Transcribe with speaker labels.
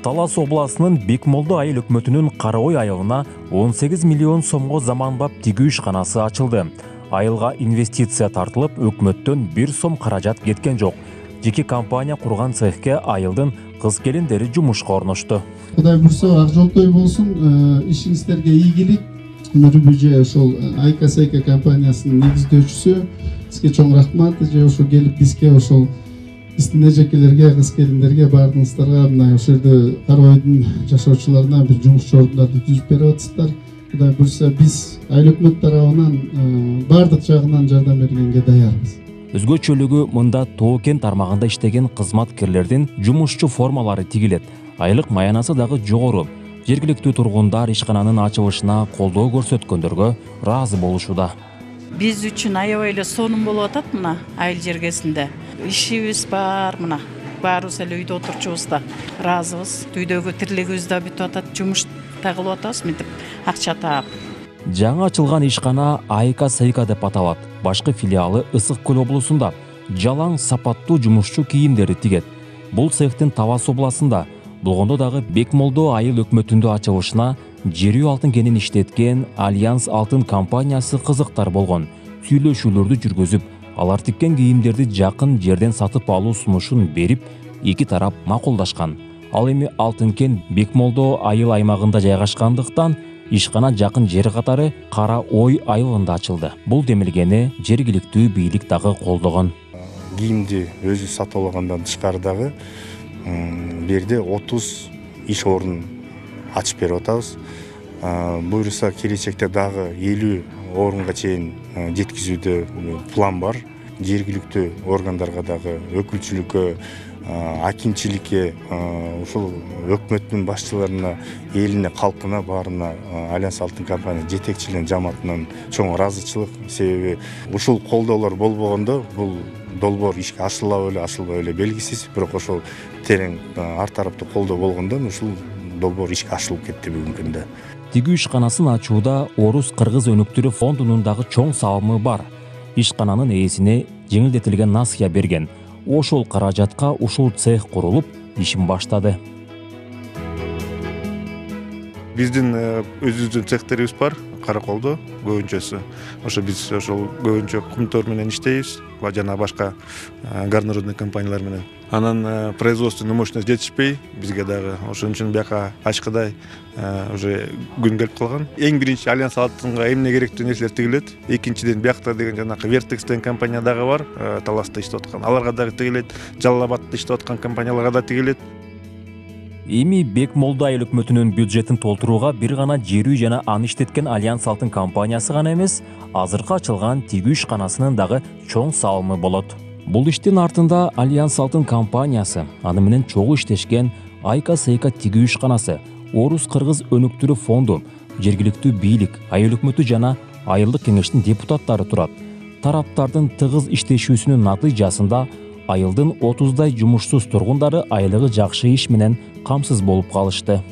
Speaker 1: Талас обласынын Бекмолду айыл өкмөтүнүн Караой айылына 18 миллион сомго заманбап тигүү ишканасы ачылды. Айылга инвестиция тартылып, өкмөттөн 1 сом каражат кеткен жок. Жеке компания курган цехке айылдын кыз-келиндери жумушка орношту.
Speaker 2: Кудай бурса, ак жолтой болсун, ишиңиздерге ийгилик. Нурбүжө ошол Айка-Сейка компаниясынын негиздөөчүсү. Сизге чоң рахмат, же ошо келип бизге ошол биздин эжекелерге, кыз-келиндерге, баардыгыңыздарга мына ошол жерде Караойдун жашоочуларына бир жумуш ордундарды түзүп берип атасыздар. Кудай бурса, биз айыл өкмөт тарабынан баардык жагынан жардам бергенге даярбыз.
Speaker 1: Өзгөчөлүгү мында Тоо кен тармагында иштеген кызматкерлердин жумушчу формалары тигилет. Айлык маянасы дагы жогору. Жергиликтүү тургундар ишкананын ачылышына колдоо көрсөткөндөргө ыраазы болушуда.
Speaker 3: Биз үчүн аябай эле сонун болуп атат мына айыл жергесинде. Ишибиз бар мына. Баарыбыз эле үйдө отурчубуз да ыраазыбыз. Үйдөгү тирлигибиз да бүтүп атат, жумуш тагылып атабыз мынтип акча таап.
Speaker 1: Жаңы ачылган ишкана Айка-Сейка деп аталат. Башкы филиалы Ысык Көл облусунда. Жалаң сапаттуу жумушчу кийимдери тигет. Бул цехтин Талас областында болгондо дагы Бекмолду айыл өкмөтүндө ачылышына Жерүү алтын кенин иштеткен Альянс алтын компаниясы кызыктар болгон. Сүйлөшүүлөрдү жүргүзүп, алар тиккен кийимдерди жакын жерден сатып алуу сунушун берип, эки тарап макулдашкан. Ал эми алтын кен Бекмолду айыл аймагында жайгашкандыктан ишкана жакын жер катары Караой айылында ачылды. Бул демилгени жергиликтүү бийлик дагы колдогон.
Speaker 4: Кийимди өзү сатып алгандан тышкары дагы берде 30 иш орун ачып берип атабыз. Буюрса келечекте дагы 50 орунга чейин жеткизүүдө план бар. Жергиликтүү органдарга дагы өкүлчүлүккө, акимчиликке, ушул өкмөттүн башчыларына, элине, калкына баарына Альянс алтын компания жетекчилеринин жамаатынан чоң ыраазычылык. Себеби ушул колдоолор болбогондо бул долбоор ишке ашылабы ашылбай эле белгисиз. Бирок ошол терең ар тараптуу колдоо болгондон ушул долбоор ишке ашылып кетти бүгүнкү күндө.
Speaker 1: Тигүү ишканасын ачууда Орус-Кыргыз өнүктүрүү фондунун дагы чоң салымы бар. Ишкананын ээсине жеңилдетилген насыя берген. Ошол каражатка ушул цех курулуп, ишин баштады.
Speaker 5: Биздин өзүбүздүн цехтерибиз бар, Караколдо көбүнчөсү. Ошо биз ошол көбүнчө кумтор менен иштейбиз, жана башка горнорудный компаниялар менен. Анан производственный мощность жетишпей, бизге дагы ошон үчүн бияка ачкыдай уже күн келип калган. Эң биринчи Альянс алтынга эмне керектүү нерселер тигилет. Экинчиден биякта деген жанакы Вертекс деген компания дагы бар, Таласта иштеп аткан. Аларга дагы тигилет, Жалал Абадта иштеп аткан компанияларга да тигилет.
Speaker 1: Эми Бекмолду айыл өкмөтүнүн бюджетин толтурууга бир гана Жерүү жана аны иштеткен Альянс алтын компаниясы гана эмес, азыркы ачылган тигүү ишканасынын дагы чоң салымы болот. Бул иштин артында Альянс алтын компаниясы, аны менен чогуу иштешкен Айка-Сейка тигүү ишканасы, Орус-Кыргыз өнүктүрүү фонду, жергиликтүү бийлик, айыл өкмөтү жана айылдык кеңештин депутаттары турат. Тараптардын тыгыз иштешүүсүнүн натыйжасында айылдын 30дай жумушсуз тургундары айлыгы жакшы иш менен камсыз болуп калышты.